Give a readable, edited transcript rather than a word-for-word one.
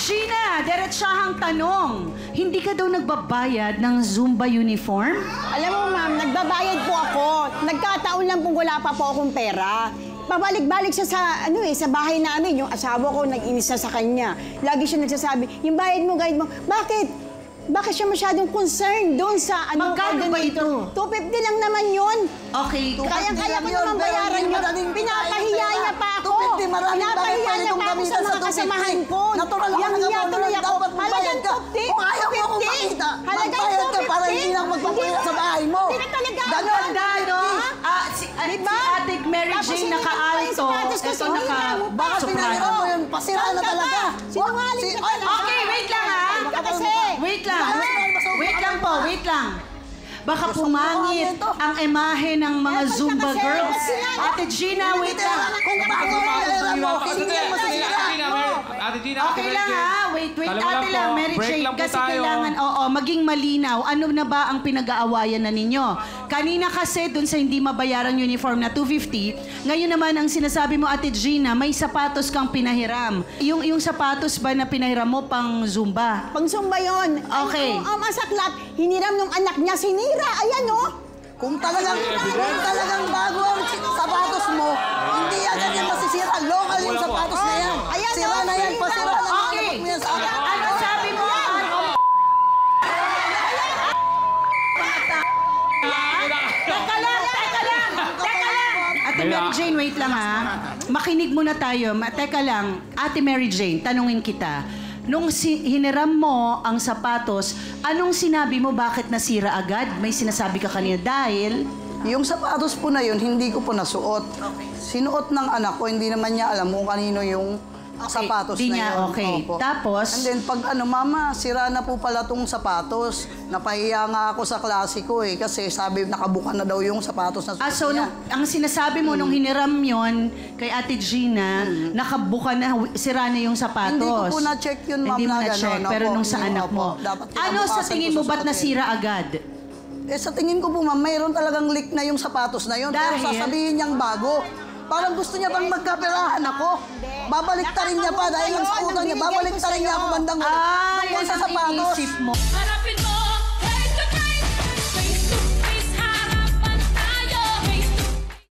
Gina, diretsahang tanong. Hindi ka daw nagbabayad ng Zumba uniform? Alam mo, ma'am, nagbabayad po ako. Nagkataon lang kung wala pa po akong pera. Pabalik-balik siya sa bahay namin. Yung asawa ko, nag-inis na sa kanya. Lagi siya nagsasabi, yung bayad mo, bakit? Bakit siya masyadong concerned doon sa ano? Magkano ba ito? 250 lang naman yun. Okay. Kaya ko naman bayaran yun. Pinapahiya niya pa ako. Pinapahiya niya pa ako sa mga kasamahan ko. Natural ako Yang tuloy ako. Halagang 250. Kung ayaw mo akong makita, magbayad ka para hindi lang magpapayat sa bahay mo. Hindi na talaga. Ganon, si Ate Mary Jane naka-alto. Ito Baka pinahira mo yun, pasira na talaga. Sinungaling ka talaga. Okay, wait lang ha. Wait lang. Wait lang po, wait lang. Baka pumangit ang imahe ng mga Zumba girls. Ate Gina, wait lang. Kung bago ang pera mo, hindi mo masisira. Ate Gina, Okay lang ha. Wait, ate lang, Mary break Jane. lang po Kasi tayo. kailangan, maging malinaw. Ano na ba ang pinag-aawayan na ninyo? Kanina kasi dun sa hindi mabayaran uniform na 250, ngayon naman ang sinasabi mo, Ate Gina, may sapatos kang pinahiram. Yung sapatos ba na pinahiram mo pang Zumba? Pang Zumba yun. Okay. Ang masaklap, hiniram ng anak niya, sinira. Ayan, oh. Kung talagang bago ang sapatos mo, hindi agad yan masisira. Local yung sapatos na yan. Ayan, Sira na yan, pasira na yan. Okay. Mo yan sa akin. Ano sabi mo? Teka lang. Ate Mary Jane, wait lang ha. Makinig muna tayo. Teka lang. Ate Mary Jane, tanungin kita. Nung hiniram mo ang sapatos, anong sinabi mo bakit nasira agad? May sinasabi ka kanina dahil... Yung sapatos po na yun, hindi ko po nasuot. Sinuot ng anak ko, hindi naman niya alam kung kanino yung sapatos di na niya, yun. okay. Opo. Tapos? And then pag mama, sira na po pala tong sapatos. Napahiya nga ako sa klase ko eh, kasi sabi nakabuka na daw yung sapatos na suot So, niya. ang sinasabi mo nung hiniram yon kay Ate Gina, nakabuka na, sira na yung sapatos. Hindi ko po na-check yun, ma'am, Hindi mo na na-check, gano'n. pero Opo, nung sa hindi, anak opo. mo. Dapat Ano sa kinabukasan tingin ko mo ba't susuotin. nasira agad? Sa tingin ko po, ma'am, mayroon talagang leak na yung sapatos na yun. Dahil? Pero sasabihin niyang bago. Parang gusto niya bang magkaperahan ako. Babalik ta rin niya pa dahil lang sa utang niya. Babalik ta rin niya ako bandang ulit. Ay, Tungkol yan sa ang sapatos. iniisip mo.